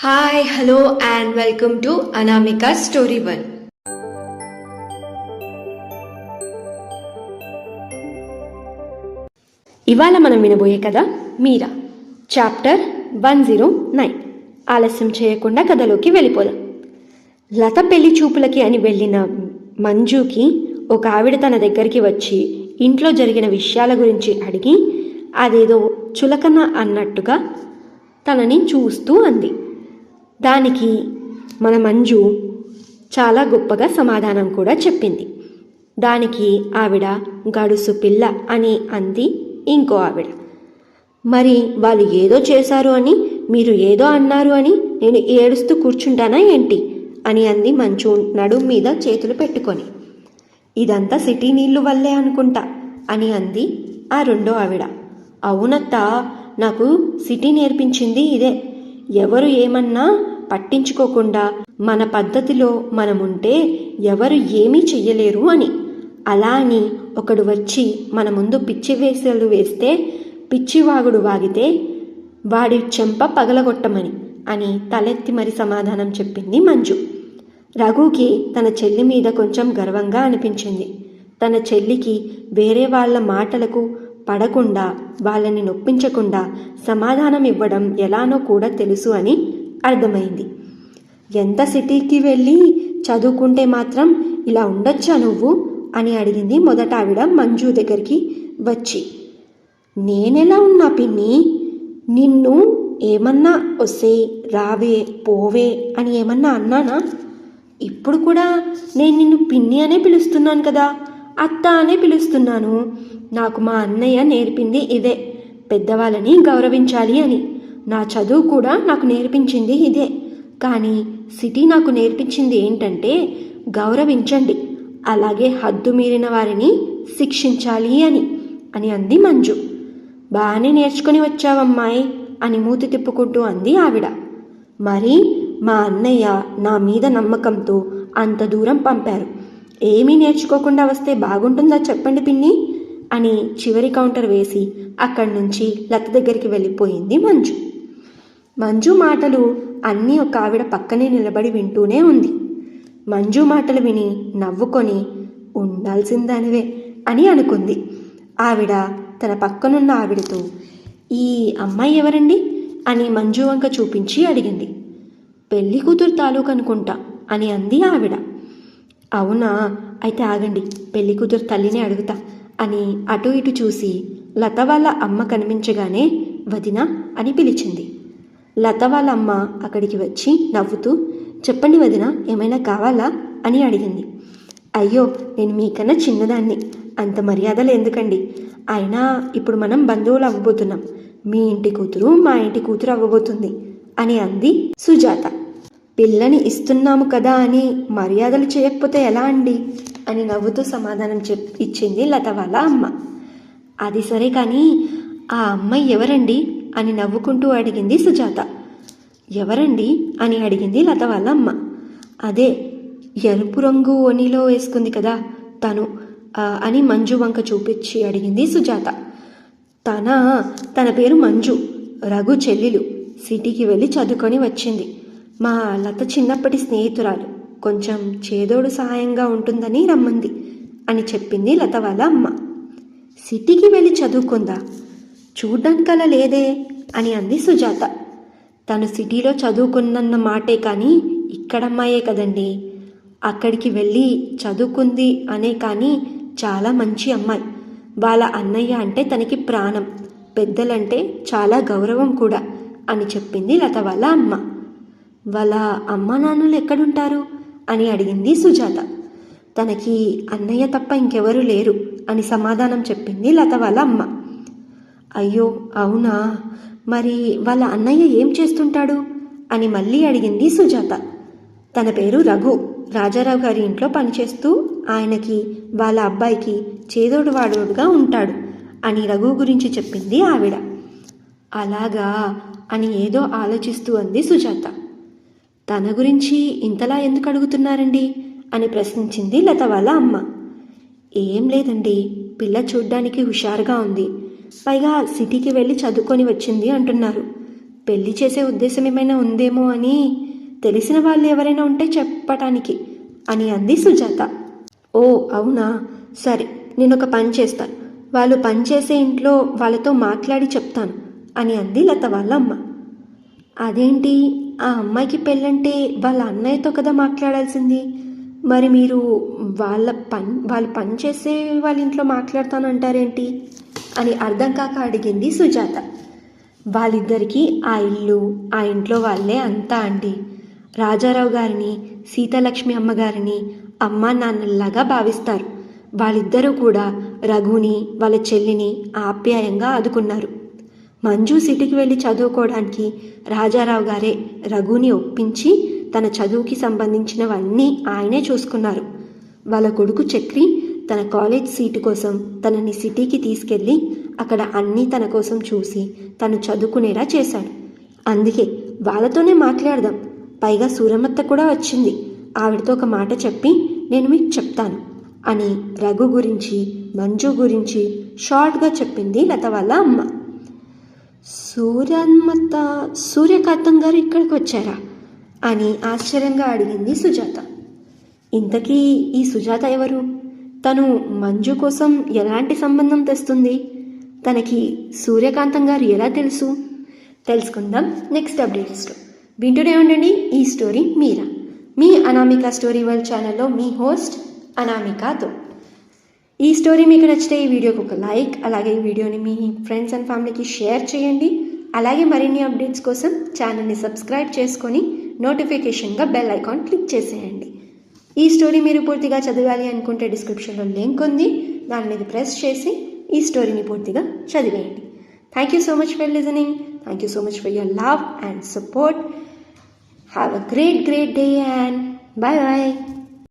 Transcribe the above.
Hi, hello, and welcome to Anamika Story 1. ఇవాళ మనం వినబోయే కథ మీరా చాప్టర్ 109. ఆలస్యం చేయకుండా కథలోకి వెళ్ళిపోదాం. లత పెళ్లి చూపులకి అని వెళ్ళిన మంజుకి ఒక ఆవిడ తన దగ్గరికి వచ్చి ఇంట్లో జరిగిన విషయాల గురించి అడిగి అదేదో చులకన అన్నట్టుగా తనని చూస్తూ అంది. దానికి మన మంజు చాలా గొప్పగా సమాధానం కూడా చెప్పింది. దానికి ఆవిడ గడుసు పిల్ల అని అంది ఇంకో ఆవిడ. మరి వాళ్ళు ఏదో చేశారు అని మీరు ఏదో అన్నారు అని నేను ఏడుస్తూ కూర్చుంటానా ఏంటి అని అంది మంచు నడుం మీద చేతులు పెట్టుకొని. ఇదంతా సిటీ నీళ్లు వల్లే అనుకుంటా అని అంది ఆ రెండో ఆవిడ. అవునత్త, నాకు సిటీ నేర్పించింది ఇదే. ఎవరు ఏమన్నా పట్టించుకోకుండా మన పద్ధతిలో మనముంటే ఎవరు ఏమీ చెయ్యలేరు అని. అలా అని ఒకడు వచ్చి మన ముందు పిచ్చి వేసలు వేస్తే పిచ్చివాగుడు వాగితే వాడి చెంప పగలగొట్టమని అని తలెత్తి మరి సమాధానం చెప్పింది మంజు. రఘుకి తన చెల్లి మీద కొంచెం గర్వంగా అనిపించింది. తన చెల్లికి వేరే వాళ్ళ మాటలకు పడకుండా వాళ్ళని నొప్పించకుండా సమాధానం ఇవ్వడం ఎలానో కూడా తెలుసు అని అర్థమైంది. ఎంత సిటీకి వెళ్ళి చదువుకుంటే మాత్రం ఇలా ఉండొచ్చా నువ్వు అని అడిగింది మొదట ఆవిడ మంజు దగ్గరికి వచ్చి. నేనెలా ఉన్నా పిన్ని, నిన్ను ఏమన్నా వస్తే రావే పోవే అని ఏమన్నా అన్నానా? ఇప్పుడు కూడా నేను నిన్ను పిన్ని అనే పిలుస్తున్నాను కదా, అత్త అనే పిలుస్తున్నాను. నాకు మా అన్నయ్య నేర్పింది ఇదే, పెద్దవాళ్ళని గౌరవించాలి అని. నా చదువు కూడా నాకు నేర్పించింది ఇదే. కానీ సిటీ నాకు నేర్పించింది ఏంటంటే గౌరవించండి, అలాగే హద్దు మీరిన వారిని శిక్షించాలి అని అని అంది మంజు. బాగానే నేర్చుకొని వచ్చావమ్మాయి అని మూతి తిప్పుకుంటూ అంది ఆవిడ. మరి మా అన్నయ్య నా మీద నమ్మకంతో అంత దూరం పంపారు. ఏమీ నేర్చుకోకుండా వస్తే బాగుంటుందా చెప్పండి పిన్ని అని చివరి కౌంటర్ వేసి అక్కడి నుంచి లత దగ్గరికి వెళ్ళిపోయింది మంజు. మంజు మాటలు అన్నీ ఒక ఆవిడ పక్కనే నిలబడి వింటూనే ఉంది. మంజు మాటలు విని నవ్వుకొని ఉండాల్సిందనివే అని అనుకుంది. ఆవిడ తన పక్కనున్న ఆవిడతో, ఈ అమ్మాయి ఎవరండి అని మంజు వంక చూపించి అడిగింది. పెళ్లి కూతురు తాలూకు అనుకుంటా అని అంది ఆవిడ. అవునా, అయితే ఆగండి, పెళ్లి కూతురు తల్లిని అడుగుతా అని అటు ఇటు చూసి లత వాళ్ళ అమ్మ కనిపించగానే వదినా అని పిలిచింది. లత వాళ్ళ అమ్మ అక్కడికి వచ్చి నవ్వుతూ, చెప్పండి వదినా, ఏమైనా కావాలా అని అడిగింది. అయ్యో, నేను మీకన్నా చిన్నదాన్ని, అంత మర్యాదలు ఎందుకండి? అయినా ఇప్పుడు మనం బంధువులు అవ్వబోతున్నాం. మీ ఇంటి కూతురు మా ఇంటి కూతురు అవ్వబోతుంది అని అంది సుజాత. పిల్లని ఇస్తున్నాము కదా అని మర్యాదలు చేయకపోతే ఎలా అండి అని నవ్వుతూ సమాధానం ఇచ్చింది లత వాళ్ళ అమ్మ. అది సరే కానీ ఆ అమ్మాయి ఎవరండి అని నవ్వుకుంటూ అడిగింది సుజాత. ఎవరండి అని అడిగింది లత వాళ్ళ అమ్మ. అదే ఎరుపు రంగు ఓణిలో వేసుకుంది కదా తను అని మంజు వంక చూపించి అడిగింది సుజాత. తన పేరు మంజు, రఘు చెల్లెలు. సిటీకి వెళ్ళి చదువుకొని వచ్చింది. మా లత చిన్నప్పటి స్నేహితురాలు, కొంచెం చేదోడు సహాయంగా ఉంటుందని రమ్మంది అని చెప్పింది లత వాళ్ళ అమ్మ. సిటీకి వెళ్ళి చదువుకుందా? చూడ్డానికలా లేదే అని అంది సుజాత. తను సిటీలో చదువుకున్న మాటే కానీ ఇక్కడమ్మాయే కదండి. అక్కడికి వెళ్ళి చదువుకుంది అనే కానీ చాలా మంచి అమ్మాయి. వాళ్ళ అన్నయ్య అంటే తనకి ప్రాణం, పెద్దలంటే చాలా గౌరవం కూడా అని చెప్పింది లత వాళ్ళ అమ్మ. వాళ్ళ అమ్మ నాన్నలు ఎక్కడుంటారు అని అడిగింది సుజాత. తనకి అన్నయ్య తప్ప ఇంకెవరూ లేరు అని సమాధానం చెప్పింది లత వాళ్ళ అమ్మ. అయ్యో అవునా, మరి వాళ్ళ అన్నయ్య ఏం చేస్తుంటాడు అని మళ్ళీ అడిగింది సుజాత. తన పేరు రఘు, రాజారావు గారి ఇంట్లో పనిచేస్తూ ఆయనకి వాళ్ళ అబ్బాయికి చేదోడు వాడోడుగా ఉంటాడు అని రఘు గురించి చెప్పింది ఆవిడ. అలాగా అని ఏదో ఆలోచిస్తూ అంది సుజాత. తన గురించి ఇంతలా ఎందుకు అడుగుతున్నారండి అని ప్రశ్నించింది లత వాళ్ళ అమ్మ. ఏం లేదండి, పిల్ల చూడ్డానికి హుషారుగా ఉంది, పైగా సిటీకి వెళ్ళి చదువుకొని వచ్చింది అంటున్నారు. పెళ్లి చేసే ఉద్దేశం ఏమైనా ఉందేమో అని, తెలిసిన వాళ్ళు ఎవరైనా ఉంటే చెప్పటానికి అని అంది సుజాత. ఓ అవునా, సరే, నేను ఒక పని చేస్తాను. వాళ్ళు పనిచేసే ఇంట్లో వాళ్ళతో మాట్లాడి చెప్తాను అని అంది లత వాళ్ళ అమ్మ. అదేంటి, ఆ అమ్మాయికి పెళ్ళంటే వాళ్ళ అన్నయ్యతో కదా మాట్లాడాల్సింది, మరి మీరు వాళ్ళు పని చేసే వాళ్ళ ఇంట్లో మాట్లాడతానంటారేంటి అని అర్థం కాక అడిగింది సుజాత. వాళ్ళిద్దరికీ ఆ ఇల్లు, ఆ ఇంట్లో వాళ్ళే అంతా అండి. రాజారావు గారిని, సీతాలక్ష్మి అమ్మగారిని అమ్మా నాన్నల్లాగా భావిస్తారు. వాళ్ళిద్దరూ కూడా రఘుని, వాళ్ళ చెల్లిని ఆప్యాయంగా ఆదుకున్నారు. మంజు సిటీకి వెళ్ళి చదువుకోవడానికి రాజారావు గారే రఘుని ఒప్పించి తన చదువుకి సంబంధించినవన్నీ ఆయనే చూసుకున్నారు. వాళ్ళ కొడుకు చక్రి తన కాలేజ్ సీటు కోసం తనని సిటీకి తీసుకెళ్ళి అక్కడ అన్నీ తన కోసం చూసి తను చదువుకునేలా చేశాడు. అందుకే వాళ్ళతోనే మాట్లాడదాం. పైగా సూరమ్మత్త కూడా వచ్చింది. ఆవిడతో ఒక మాట చెప్పి నేను మీకు చెప్తాను అని రఘు గురించి, మంజు గురించి షార్ట్గా చెప్పింది లత వాళ్ళ అమ్మ. సూర్యకాంతం గారు ఇక్కడికి వచ్చారా అని ఆశ్చర్యంగా అడిగింది సుజాత. ఇంతకీ ఈ సుజాత ఎవరు? తను మంజు కోసం ఎలాంటి సంబంధం తెస్తుంది? తనకి సూర్యకాంతం గారు ఎలా తెలుసు? తెలుసుకుందాం నెక్స్ట్ అప్డేట్స్లో. వింటూనే ఉండండి ఈ స్టోరీ మీరా, మీ అనామిక స్టోరీ వరల్డ్ ఛానల్లో మీ హోస్ట్ అనామికతో. ఈ స్టోరీ మీకు నచ్చితే ఈ వీడియోకి ఒక లైక్, అలాగే ఈ వీడియోని మీ ఫ్రెండ్స్ అండ్ ఫ్యామిలీకి షేర్ చేయండి. అలాగే మరిన్ని అప్డేట్స్ కోసం ఛానల్ని సబ్స్క్రైబ్ చేసుకొని నోటిఫికేషన్గా బెల్ ఐకాన్ క్లిక్ చేసేయండి. ఈ స్టోరీ మీరు పూర్తిగా చదవాలి అనుకుంటే డిస్క్రిప్షన్లో లింక్ ఉంది, దాని మీద ప్రెస్ చేసి ఈ స్టోరీని పూర్తిగా చదివేయండి. Thank you so much for listening. Thank you so much for your love and support. Have a great day and bye.